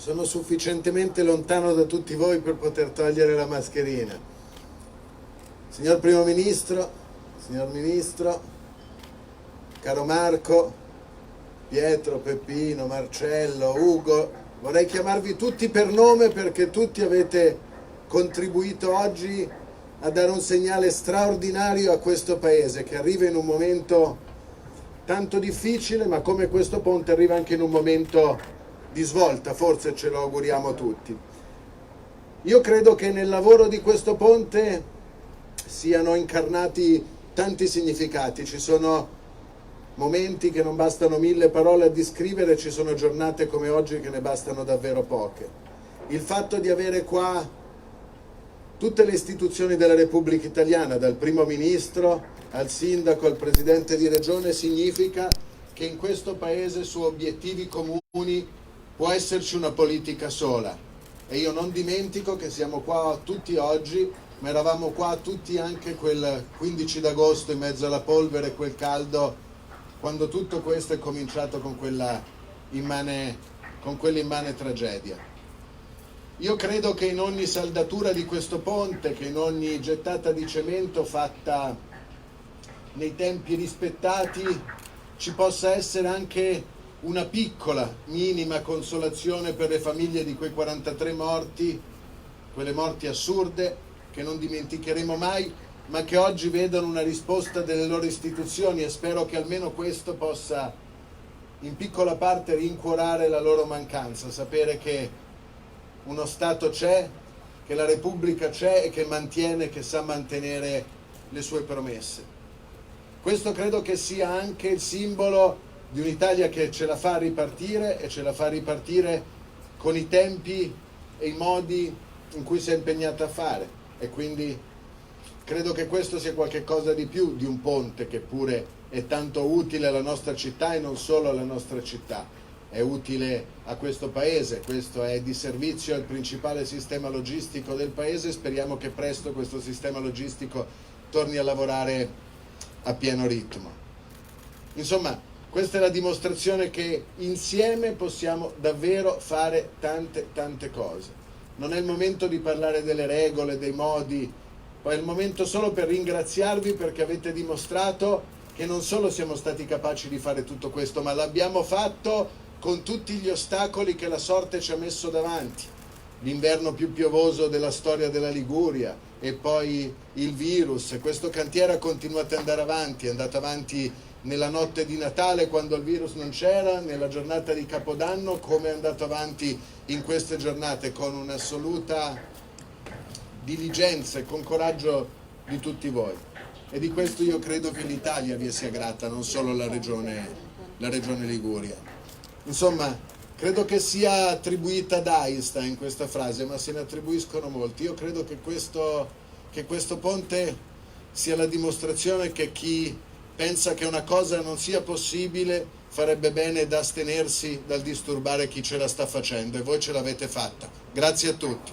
Sono sufficientemente lontano da tutti voi per poter togliere la mascherina. Signor Primo Ministro, signor Ministro, caro Marco, Pietro, Peppino, Marcello, Ugo, vorrei chiamarvi tutti per nome perché tutti avete contribuito oggi a dare un segnale straordinario a questo Paese che arriva in un momento tanto difficile, ma come questo ponte arriva anche in un momento di svolta, forse ce lo auguriamo tutti. Io credo che nel lavoro di questo ponte siano incarnati tanti significati, ci sono momenti che non bastano 1000 parole a descrivere, ci sono giornate come oggi che ne bastano davvero poche. Il fatto di avere qua tutte le istituzioni della Repubblica Italiana, dal Primo Ministro al Sindaco, al Presidente di Regione, significa che in questo Paese su obiettivi comuni può esserci una politica sola. E io non dimentico che siamo qua tutti oggi, ma eravamo qua tutti anche quel 15 d'agosto in mezzo alla polvere, quel caldo, quando tutto questo è cominciato con quell'immane tragedia. Io credo che in ogni saldatura di questo ponte, che in ogni gettata di cemento fatta nei tempi rispettati, ci possa essere anche una piccola, minima consolazione per le famiglie di quei 43 morti, quelle morti assurde che non dimenticheremo mai, ma che oggi vedono una risposta delle loro istituzioni, e spero che almeno questo possa in piccola parte rincuorare la loro mancanza, sapere che uno Stato c'è, che la Repubblica c'è e che mantiene, che sa mantenere le sue promesse. Questo credo che sia anche il simbolo di un'Italia che ce la fa ripartire, e ce la fa ripartire con i tempi e i modi in cui si è impegnata a fare, e quindi credo che questo sia qualcosa di più di un ponte che pure è tanto utile alla nostra città e non solo alla nostra città, è utile a questo Paese, questo è di servizio al principale sistema logistico del Paese. Speriamo che presto questo sistema logistico torni a lavorare a pieno ritmo. Insomma, questa è la dimostrazione che insieme possiamo davvero fare tante cose. Non è il momento di parlare delle regole, dei modi, ma è il momento solo per ringraziarvi perché avete dimostrato che non solo siamo stati capaci di fare tutto questo, ma l'abbiamo fatto con tutti gli ostacoli che la sorte ci ha messo davanti. L'inverno più piovoso della storia della Liguria e poi il virus, e questo cantiere ha continuato ad andare avanti, è andato avanti nella notte di Natale quando il virus non c'era, nella giornata di Capodanno, come è andato avanti in queste giornate con un'assoluta diligenza e con coraggio di tutti voi. E di questo io credo che l'Italia vi sia grata, non solo la regione Liguria. Insomma, credo che sia attribuita ad Einstein questa frase, ma se ne attribuiscono molti. Io credo che questo ponte sia la dimostrazione che chi pensa che una cosa non sia possibile farebbe bene ad astenersi dal disturbare chi ce la sta facendo, e voi ce l'avete fatta. Grazie a tutti.